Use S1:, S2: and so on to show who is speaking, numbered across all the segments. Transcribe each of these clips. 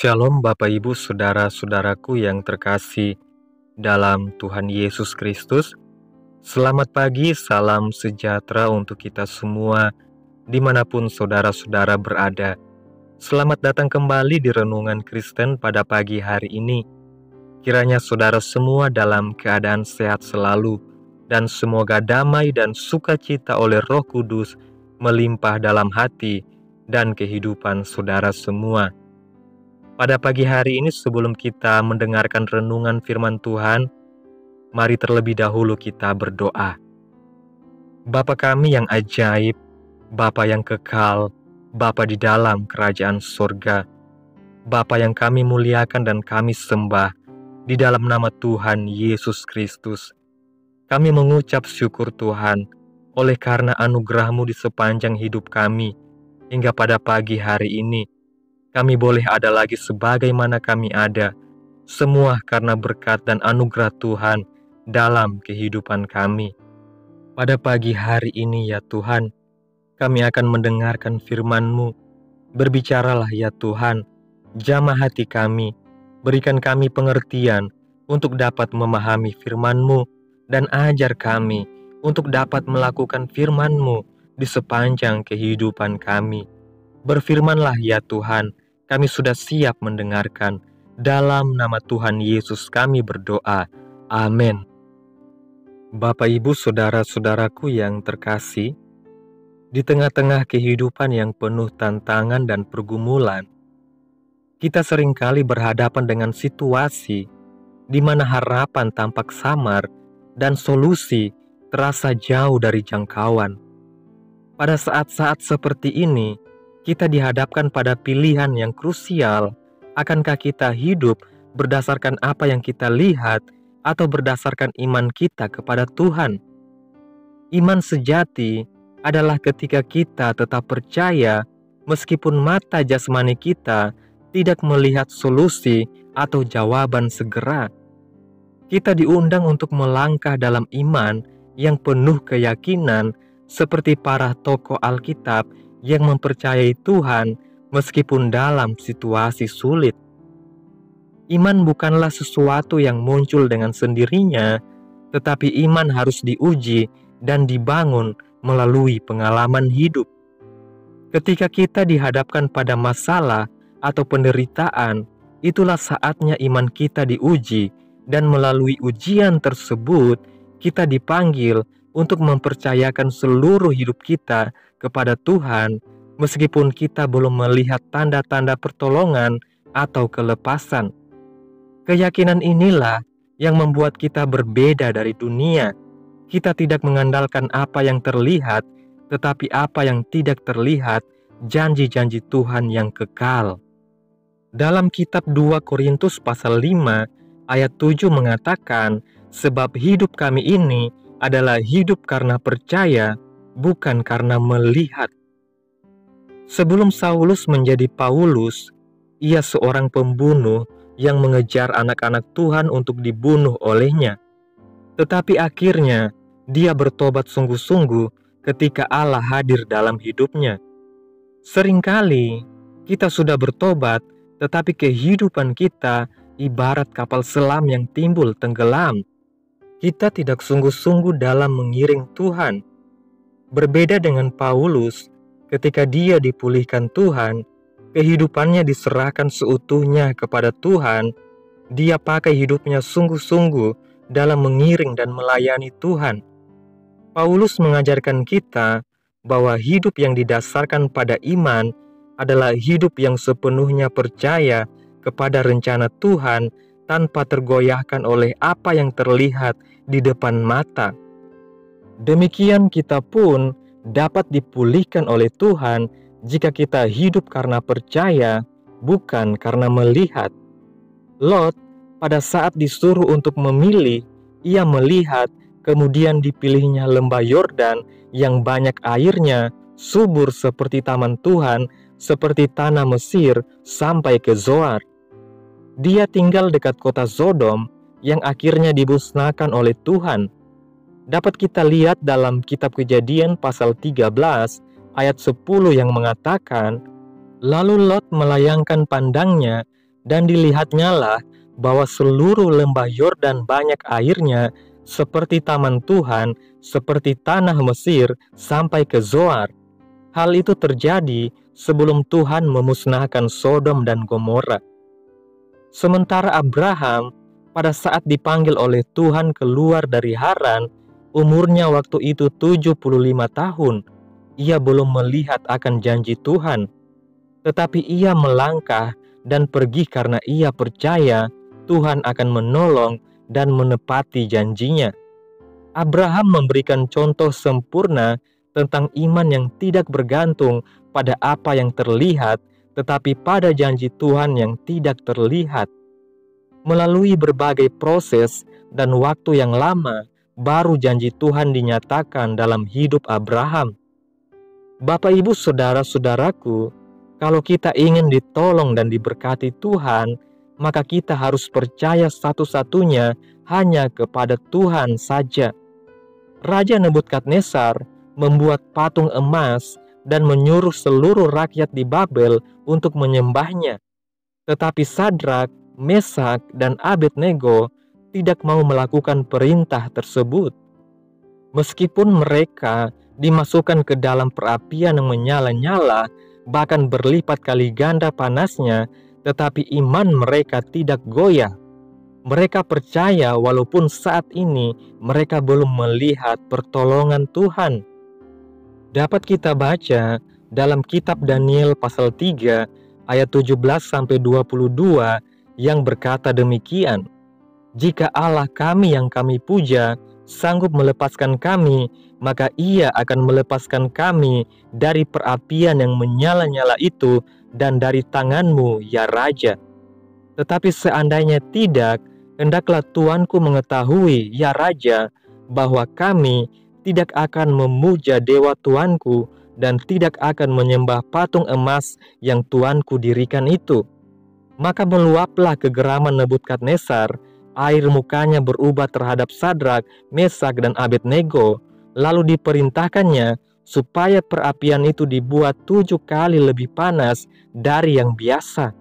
S1: Shalom Bapak Ibu Saudara-saudaraku yang terkasih dalam Tuhan Yesus Kristus. Selamat pagi, salam sejahtera untuk kita semua dimanapun saudara-saudara berada. Selamat datang kembali di Renungan Kristen pada pagi hari ini. Kiranya saudara semua dalam keadaan sehat selalu, dan semoga damai dan sukacita oleh Roh Kudus melimpah dalam hati dan kehidupan saudara semua. Pada pagi hari ini sebelum kita mendengarkan renungan firman Tuhan, mari terlebih dahulu kita berdoa. Bapa kami yang ajaib, Bapa yang kekal, Bapa di dalam kerajaan surga, Bapa yang kami muliakan dan kami sembah, di dalam nama Tuhan Yesus Kristus. Kami mengucap syukur Tuhan, oleh karena anugerah-Mu di sepanjang hidup kami, hingga pada pagi hari ini, kami boleh ada lagi sebagaimana kami ada, semua karena berkat dan anugerah Tuhan dalam kehidupan kami. Pada pagi hari ini ya Tuhan, kami akan mendengarkan firman-Mu. Berbicaralah ya Tuhan, jamah hati kami, berikan kami pengertian untuk dapat memahami firman-Mu, dan ajar kami untuk dapat melakukan firman-Mu di sepanjang kehidupan kami. Berfirmanlah ya Tuhan, kami sudah siap mendengarkan. Dalam nama Tuhan Yesus kami berdoa. Amin. Bapak Ibu Saudara-saudaraku yang terkasih, di tengah-tengah kehidupan yang penuh tantangan dan pergumulan, kita seringkali berhadapan dengan situasi di mana harapan tampak samar dan solusi terasa jauh dari jangkauan. Pada saat-saat seperti ini, kita dihadapkan pada pilihan yang krusial. Akankah kita hidup berdasarkan apa yang kita lihat atau berdasarkan iman kita kepada Tuhan? Iman sejati adalah ketika kita tetap percaya meskipun mata jasmani kita tidak melihat solusi atau jawaban segera. Kita diundang untuk melangkah dalam iman yang penuh keyakinan seperti para tokoh Alkitab yang mempercayai Tuhan meskipun dalam situasi sulit. Iman bukanlah sesuatu yang muncul dengan sendirinya, tetapi iman harus diuji dan dibangun melalui pengalaman hidup. Ketika kita dihadapkan pada masalah atau penderitaan, itulah saatnya iman kita diuji, dan melalui ujian tersebut kita dipanggil untuk mempercayakan seluruh hidup kita kepada Tuhan, meskipun kita belum melihat tanda-tanda pertolongan atau kelepasan. Keyakinan inilah yang membuat kita berbeda dari dunia. Kita tidak mengandalkan apa yang terlihat, tetapi apa yang tidak terlihat, janji-janji Tuhan yang kekal. Dalam kitab 2 Korintus pasal 5 ayat 7 mengatakan, sebab hidup kami ini adalah hidup karena percaya, bukan karena melihat. Sebelum Saulus menjadi Paulus, ia seorang pembunuh yang mengejar anak-anak Tuhan untuk dibunuh olehnya. Tetapi akhirnya dia bertobat sungguh-sungguh ketika Allah hadir dalam hidupnya. Seringkali kita sudah bertobat, tetapi kehidupan kita ibarat kapal selam yang timbul tenggelam. Kita tidak sungguh-sungguh dalam mengiring Tuhan. Berbeda dengan Paulus, ketika dia dipulihkan Tuhan, kehidupannya diserahkan seutuhnya kepada Tuhan. Dia pakai hidupnya sungguh-sungguh dalam mengiring dan melayani Tuhan. Paulus mengajarkan kita bahwa hidup yang didasarkan pada iman adalah hidup yang sepenuhnya percaya kepada rencana Tuhan tanpa tergoyahkan oleh apa yang terlihat di depan mata. Demikian kita pun dapat dipulihkan oleh Tuhan jika kita hidup karena percaya, bukan karena melihat. Lot pada saat disuruh untuk memilih, ia melihat, kemudian dipilihnya lembah Yordan yang banyak airnya, subur seperti taman Tuhan, seperti tanah Mesir sampai ke Zoar. Dia tinggal dekat kota Sodom yang akhirnya dimusnahkan oleh Tuhan. Dapat kita lihat dalam kitab Kejadian pasal 13 ayat 10 yang mengatakan, lalu Lot melayangkan pandangnya Dan dilihatnya lah bahwa seluruh lembah Yordan banyak airnya, seperti taman Tuhan, seperti tanah Mesir, sampai ke Zoar. Hal itu terjadi sebelum Tuhan memusnahkan Sodom dan Gomora. Sementara Abraham, pada saat dipanggil oleh Tuhan keluar dari Haran, umurnya waktu itu 75 tahun. Ia belum melihat akan janji Tuhan, tetapi ia melangkah dan pergi karena ia percaya Tuhan akan menolong dan menepati janjinya. Abraham memberikan contoh sempurna tentang iman yang tidak bergantung pada apa yang terlihat, tetapi pada janji Tuhan yang tidak terlihat. Melalui berbagai proses dan waktu yang lama, baru janji Tuhan dinyatakan dalam hidup Abraham. Bapak, Ibu, saudara-saudaraku, kalau kita ingin ditolong dan diberkati Tuhan, maka kita harus percaya satu-satunya hanya kepada Tuhan saja. Raja Nebukadnezar membuat patung emas dan menyuruh seluruh rakyat di Babel untuk menyembahnya. Tetapi Sadrak, Mesak, dan Abednego tidak mau melakukan perintah tersebut. Meskipun mereka dimasukkan ke dalam perapian yang menyala-nyala, bahkan berlipat kali ganda panasnya, tetapi iman mereka tidak goyah. Mereka percaya walaupun saat ini mereka belum melihat pertolongan Tuhan. Dapat kita baca dalam kitab Daniel pasal 3 ayat 17-22 yang berkata demikian, "Jika Allah kami yang kami puja sanggup melepaskan kami, maka Ia akan melepaskan kami dari perapian yang menyala-nyala itu dan dari tanganmu, ya Raja. Tetapi seandainya tidak, hendaklah tuanku mengetahui, ya Raja, bahwa kami tidak akan memuja dewa tuanku dan tidak akan menyembah patung emas yang tuanku dirikan itu." Maka meluaplah kegeraman Nebukadnezar, air mukanya berubah terhadap Sadrak, Mesak, dan Abednego. Lalu diperintahkannya supaya perapian itu dibuat 7 kali lebih panas dari yang biasa.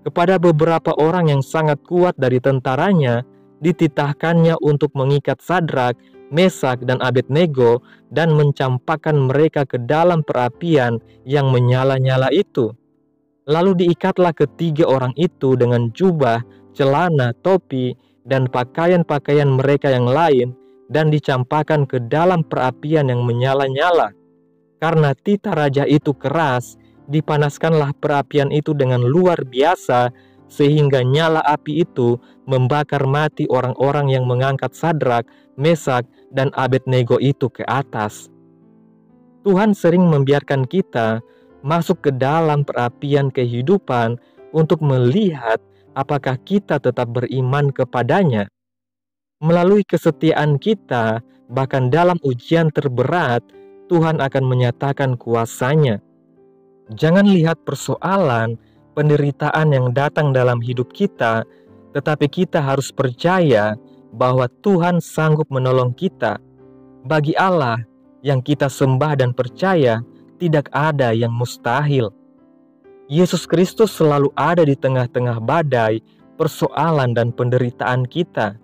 S1: Kepada beberapa orang yang sangat kuat dari tentaranya, dititahkannya untuk mengikat Sadrak, Mesak, dan Abednego dan mencampakkan mereka ke dalam perapian yang menyala-nyala itu. Lalu diikatlah ketiga orang itu dengan jubah, celana, topi, dan pakaian-pakaian mereka yang lain, dan dicampakkan ke dalam perapian yang menyala-nyala. Karena titah raja itu keras, dipanaskanlah perapian itu dengan luar biasa, sehingga nyala api itu membakar mati orang-orang yang mengangkat Sadrak, Mesak, dan Abednego itu ke atas. Tuhan sering membiarkan kita masuk ke dalam perapian kehidupan untuk melihat apakah kita tetap beriman kepadanya. Melalui kesetiaan kita, bahkan dalam ujian terberat, Tuhan akan menyatakan kuasa-Nya. Jangan lihat persoalan, penderitaan yang datang dalam hidup kita, tetapi kita harus percaya bahwa Tuhan sanggup menolong kita. Bagi Allah yang kita sembah dan percaya, tidak ada yang mustahil. Yesus Kristus selalu ada di tengah-tengah badai, persoalan, dan penderitaan kita.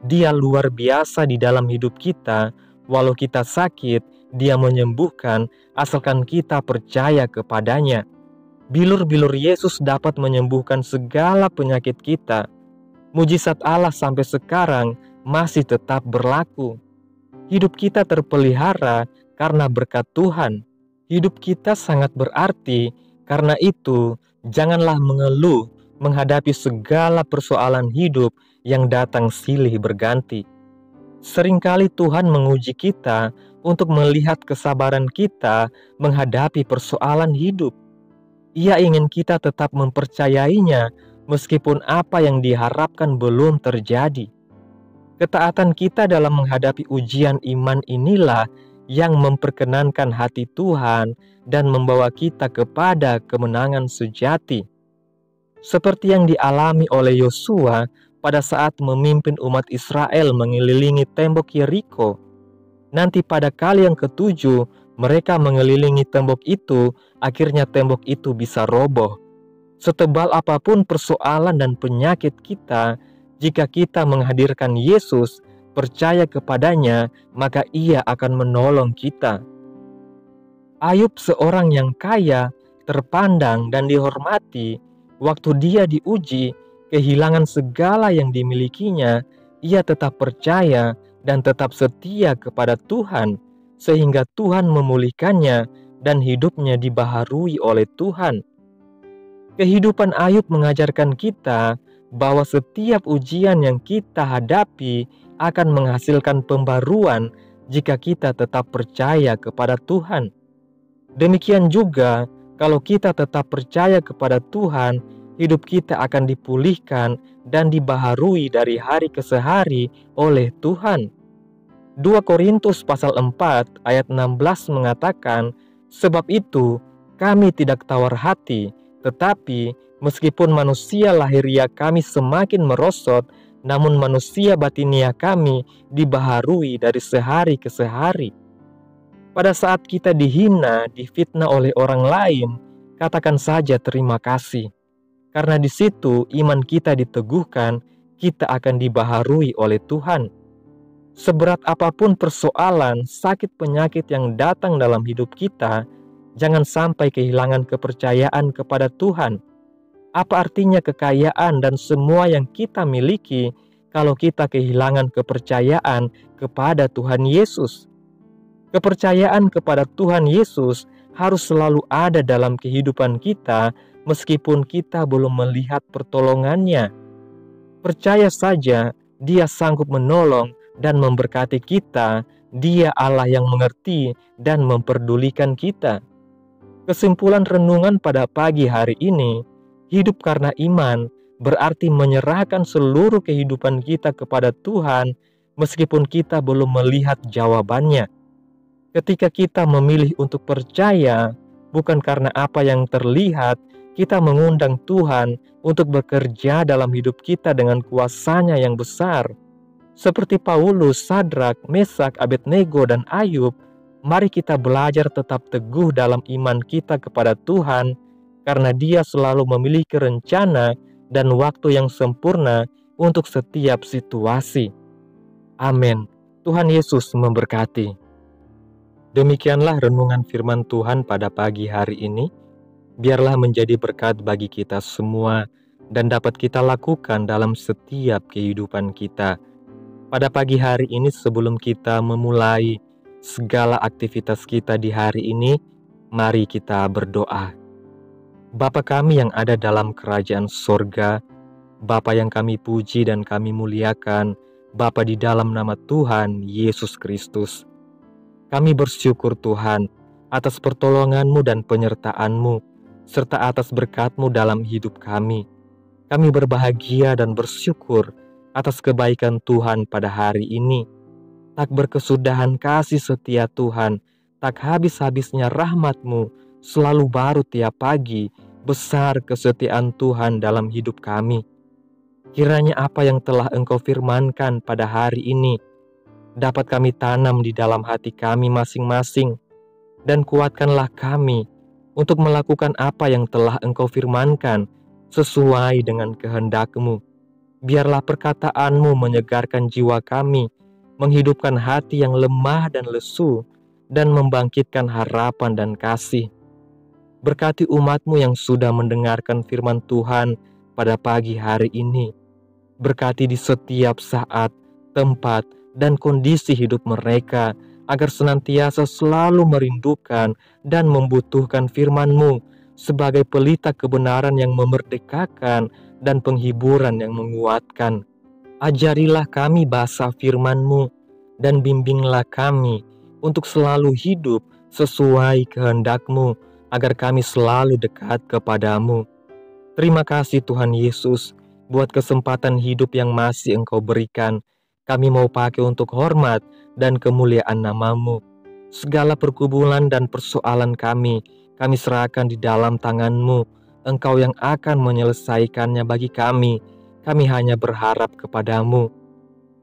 S1: Dia luar biasa di dalam hidup kita. Walau kita sakit, Dia menyembuhkan asalkan kita percaya kepadanya. Bilur-bilur Yesus dapat menyembuhkan segala penyakit kita. Mujizat Allah sampai sekarang masih tetap berlaku. Hidup kita terpelihara karena berkat Tuhan. Hidup kita sangat berarti, karena itu janganlah mengeluh menghadapi segala persoalan hidup yang datang silih berganti. Seringkali Tuhan menguji kita untuk melihat kesabaran kita menghadapi persoalan hidup. Ia ingin kita tetap mempercayainya meskipun apa yang diharapkan belum terjadi. Ketaatan kita dalam menghadapi ujian iman inilah yang memperkenankan hati Tuhan dan membawa kita kepada kemenangan sejati. Seperti yang dialami oleh Yosua pada saat memimpin umat Israel mengelilingi tembok Yeriko. Nanti pada kali yang ke-7 mereka mengelilingi tembok itu, akhirnya tembok itu bisa roboh. Setebal apapun persoalan dan penyakit kita, jika kita menghadirkan Yesus, percaya kepadanya, maka Ia akan menolong kita. Ayub, seorang yang kaya, terpandang, dan dihormati, waktu dia diuji, kehilangan segala yang dimilikinya, ia tetap percaya dan tetap setia kepada Tuhan, sehingga Tuhan memulihkannya dan hidupnya dibaharui oleh Tuhan. Kehidupan Ayub mengajarkan kita bahwa setiap ujian yang kita hadapi akan menghasilkan pembaruan jika kita tetap percaya kepada Tuhan. Demikian juga, kalau kita tetap percaya kepada Tuhan, hidup kita akan dipulihkan dan dibaharui dari hari ke hari oleh Tuhan. 2 Korintus pasal 4 ayat 16 mengatakan, "Sebab itu kami tidak tawar hati, tetapi meskipun manusia lahiria kami semakin merosot, namun manusia batinia kami dibaharui dari sehari ke hari." Pada saat kita dihina, difitnah oleh orang lain, katakan saja terima kasih. Karena di situ iman kita diteguhkan, kita akan dibaharui oleh Tuhan. Seberat apapun persoalan, sakit penyakit yang datang dalam hidup kita, jangan sampai kehilangan kepercayaan kepada Tuhan. Apa artinya kekayaan dan semua yang kita miliki kalau kita kehilangan kepercayaan kepada Tuhan Yesus? Kepercayaan kepada Tuhan Yesus harus selalu ada dalam kehidupan kita meskipun kita belum melihat pertolongannya. Percaya saja, Dia sanggup menolong dan memberkati kita. Dia Allah yang mengerti dan memperdulikan kita. Kesimpulan renungan pada pagi hari ini, hidup karena iman berarti menyerahkan seluruh kehidupan kita kepada Tuhan meskipun kita belum melihat jawabannya. Ketika kita memilih untuk percaya, bukan karena apa yang terlihat, kita mengundang Tuhan untuk bekerja dalam hidup kita dengan kuasa-Nya yang besar. Seperti Paulus, Sadrak, Mesak, Abednego, dan Ayub, mari kita belajar tetap teguh dalam iman kita kepada Tuhan, karena Dia selalu memiliki rencana dan waktu yang sempurna untuk setiap situasi. Amin. Tuhan Yesus memberkati. Demikianlah renungan firman Tuhan pada pagi hari ini. Biarlah menjadi berkat bagi kita semua dan dapat kita lakukan dalam setiap kehidupan kita. Pada pagi hari ini, sebelum kita memulai segala aktivitas kita di hari ini, mari kita berdoa. Bapa kami yang ada dalam kerajaan sorga, Bapa yang kami puji dan kami muliakan, Bapa di dalam nama Tuhan Yesus Kristus. Kami bersyukur Tuhan atas pertolongan-Mu dan penyertaan-Mu, serta atas berkat-Mu dalam hidup kami. Kami berbahagia dan bersyukur atas kebaikan Tuhan pada hari ini. Tak berkesudahan kasih setia Tuhan, tak habis-habisnya rahmat-Mu, selalu baru tiap pagi, besar kesetiaan Tuhan dalam hidup kami. Kiranya apa yang telah Engkau firmankan pada hari ini, dapat kami tanam di dalam hati kami masing-masing, dan kuatkanlah kami untuk melakukan apa yang telah Engkau firmankan sesuai dengan kehendak-Mu. Biarlah perkataan-Mu menyegarkan jiwa kami, menghidupkan hati yang lemah dan lesu, dan membangkitkan harapan dan kasih. Berkati umat-Mu yang sudah mendengarkan firman Tuhan pada pagi hari ini. Berkati di setiap saat, tempat, dan kondisi hidup mereka, agar senantiasa selalu merindukan dan membutuhkan firman-Mu sebagai pelita kebenaran yang memerdekakan dan penghiburan yang menguatkan. Ajarilah kami bahasa firman-Mu dan bimbinglah kami untuk selalu hidup sesuai kehendak-Mu, agar kami selalu dekat kepadamu. Terima kasih Tuhan Yesus buat kesempatan hidup yang masih Engkau berikan. Kami mau pakai untuk hormat dan kemuliaan nama-Mu. Segala pergumulan dan persoalan kami serahkan di dalam tangan-Mu. Engkau yang akan menyelesaikannya bagi kami. Kami hanya berharap kepadamu.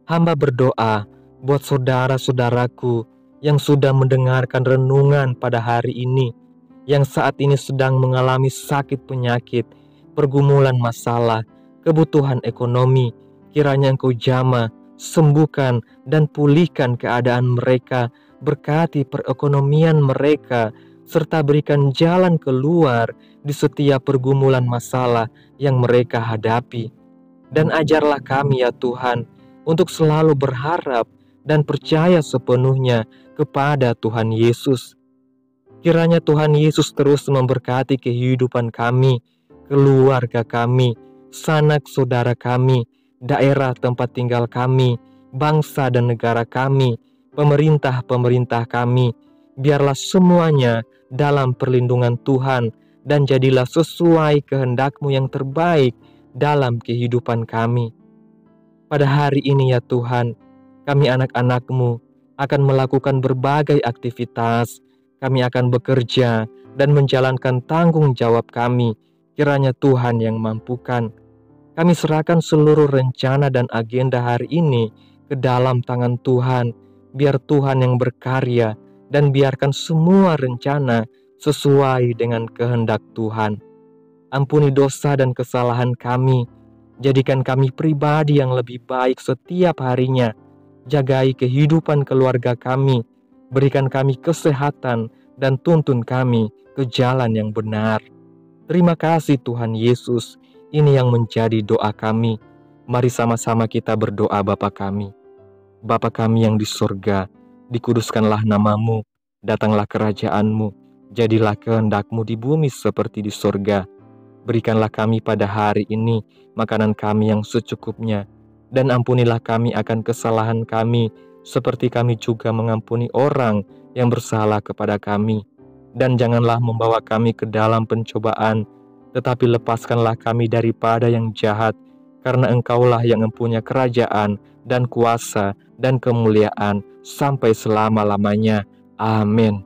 S1: Hamba berdoa buat saudara-saudaraku yang sudah mendengarkan renungan pada hari ini, yang saat ini sedang mengalami sakit penyakit, pergumulan masalah, kebutuhan ekonomi. Kiranya Engkau jamah, sembuhkan, dan pulihkan keadaan mereka, berkati perekonomian mereka, serta berikan jalan keluar di setiap pergumulan masalah yang mereka hadapi. Dan ajarlah kami ya Tuhan, untuk selalu berharap dan percaya sepenuhnya kepada Tuhan Yesus. Kiranya Tuhan Yesus terus memberkati kehidupan kami, keluarga kami, sanak saudara kami, daerah tempat tinggal kami, bangsa dan negara kami, pemerintah-pemerintah kami. Biarlah semuanya dalam perlindungan Tuhan dan jadilah sesuai kehendak-Mu yang terbaik dalam kehidupan kami. Pada hari ini ya Tuhan, kami anak-anak-Mu akan melakukan berbagai aktivitas. Kami akan bekerja dan menjalankan tanggung jawab kami. Kiranya Tuhan yang mampukan. Kami serahkan seluruh rencana dan agenda hari ini ke dalam tangan Tuhan. Biar Tuhan yang berkarya dan biarkan semua rencana sesuai dengan kehendak Tuhan. Ampuni dosa dan kesalahan kami. Jadikan kami pribadi yang lebih baik setiap harinya. Jagai kehidupan keluarga kami. Berikan kami kesehatan dan tuntun kami ke jalan yang benar. Terima kasih Tuhan Yesus. Ini yang menjadi doa kami. Mari sama-sama kita berdoa Bapa kami. Bapa kami yang di surga, dikuduskanlah nama-Mu, datanglah kerajaan-Mu, jadilah kehendak-Mu di bumi seperti di surga. Berikanlah kami pada hari ini makanan kami yang secukupnya, dan ampunilah kami akan kesalahan kami, seperti kami juga mengampuni orang yang bersalah kepada kami. Dan janganlah membawa kami ke dalam pencobaan, tetapi lepaskanlah kami daripada yang jahat, karena Engkaulah yang mempunyai kerajaan dan kuasa dan kemuliaan sampai selama-lamanya. Amin.